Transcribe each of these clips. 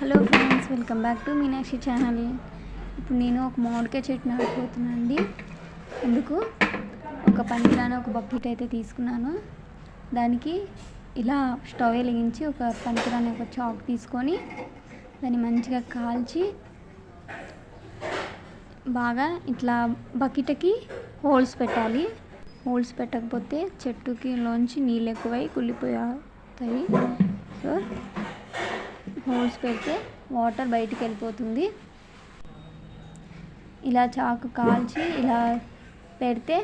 Hello friends, welcome back to Meenakshi channel. ఇప్పుడు నేను ఒక మామిడికాయ చెట్టు నాటుపోతున్నాను అండి. అందుకు ఒక పనికిరాని ఒక బకెట్ అయితే తీసుకున్నాను. దానికి ఇలా స్టవ్ వెలిగించి ఒక పనికిరాని ఒక చాక్ తీసుకొని దాన్ని మంచిగా కాల్చి బాగా ఇట్లా బకెట్కి హోల్స్ పెట్టాలి. హోల్స్ పెట్టకపోతే చెట్టుకి లోంచి నీళ్ళు ఎక్కువై కుళ్ళిపోతాయి. సో హోల్స్ పెడితే వాటర్ బయటికి వెళ్ళిపోతుంది. ఇలా చాకు కాల్చి ఇలా పెడితే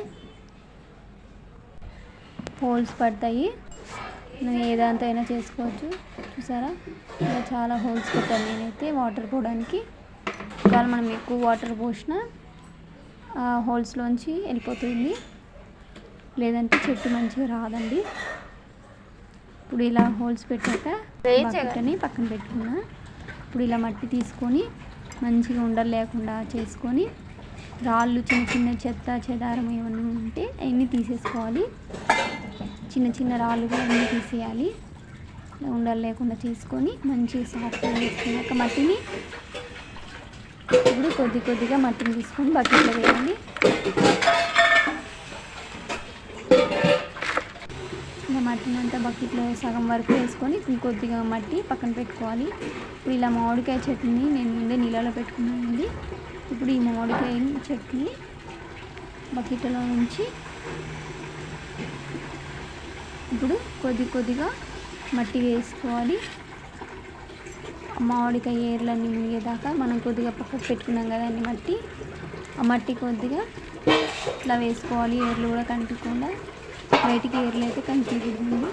హోల్స్ పడతాయి. నేను ఏదంతా అయినా చేసుకోవచ్చు. చూసారా, ఇలా చాలా హోల్స్ పెట్టాను నేనైతే వాటర్ పోవడానికి. ఇవాళ మనం ఎక్కువ వాటర్ పోసినా హోల్స్లోంచి వెళ్ళిపోతుంది, లేదంటే చెట్టు మంచిగా రాదండి. ఇప్పుడు ఇలా హోల్స్ పెట్టాక బకెట్ని పక్కన పెట్టుకున్నా. ఇప్పుడు ఇలా మట్టి తీసుకొని మంచిగా ఉండలు లేకుండా చేసుకొని రాళ్ళు, చిన్న చిన్న చెత్త చెదారం ఏమన్నా ఉంటే అవన్నీ తీసేసుకోవాలి. చిన్న చిన్న రాళ్ళు కూడా అన్నీ తీసేయాలి. ఉండలు లేకుండా చేసుకొని మంచిగా సాఫ్ట్గా చేసుకున్నాక మట్టిని ఇప్పుడు కొద్దిగా మట్టిని తీసుకొని బకెట్లో వేయాలి. ఇలా మట్టిని అంతా బకెట్లో సగం వరకు వేసుకొని ఇంకొద్దిగా మట్టి పక్కన పెట్టుకోవాలి. ఇప్పుడు ఇలా మామిడికాయ చెట్టుని నేను ముందే నీళ్ళలో పెట్టుకున్నానండి. ఇప్పుడు ఈ మామిడికాయ చెట్టుని బకెట్లో ఉంచి ఇప్పుడు కొద్దిగా మట్టి వేసుకోవాలి. మామిడికాయ ఏర్లన్నీ మునిగేదాకా మనం కొద్దిగా పక్కకు పెట్టుకున్నాం కదండి మట్టి. ఆ మట్టి కొద్దిగా ఇట్లా వేసుకోవాలి. ఏర్లు కూడా కనిపించకుండా, బయటికి ఏర్లు అయితే కనిపించకూడదు.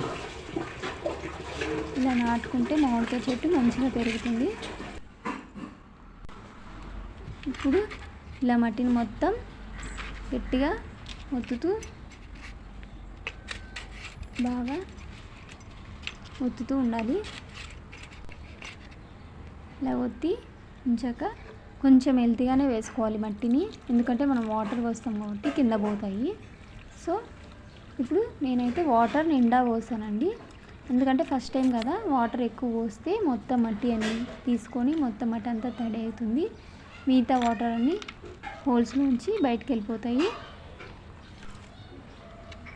ఇలా నాటుకుంటే మామిడికాయ చెట్టు మంచిగా పెరుగుతుంది. ఇప్పుడు ఇలా మట్టిని మొత్తం గట్టిగా బాగా ఒత్తుతూ ఉండాలి. ఇలా ఒత్తి ఉంచాక కొంచెం హెల్తీగానే వేసుకోవాలి మట్టిని, ఎందుకంటే మనం వాటర్ పోస్తాం కాబట్టి కింద పోతాయి. సో ఇప్పుడు నేనైతే వాటర్ నిండా పోసానండి, ఎందుకంటే ఫస్ట్ టైం కదా. వాటర్ ఎక్కువ పోస్తే మొత్తం మట్టి అన్నీ తీసుకొని మొత్తం మట్టి అంతా తడి అవుతుంది. మిగతా వాటర్ అన్నీ హోల్స్ నుంచి బయటకు వెళ్ళిపోతాయి.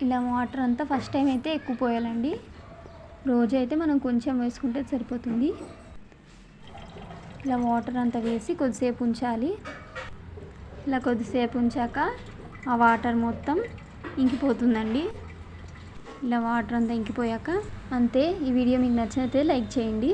ఇలా వాటర్ అంతా ఫస్ట్ టైం అయితే ఎక్కువ పోయాలండి. రోజు అయితే మనం కొంచెం వేసుకుంటే సరిపోతుంది. ఇలా వాటర్ అంతా వేసి కొద్దిసేపు ఉంచాలి. ఇలా కొద్దిసేపు ఉంచాక ఆ వాటర్ మొత్తం ఇంకిపోతుందండి. ఇలా వాటర్ అంతా ఇంకిపోయాక అంతే. ఈ వీడియో మీకు నచ్చినట్లయితే లైక్ చేయండి.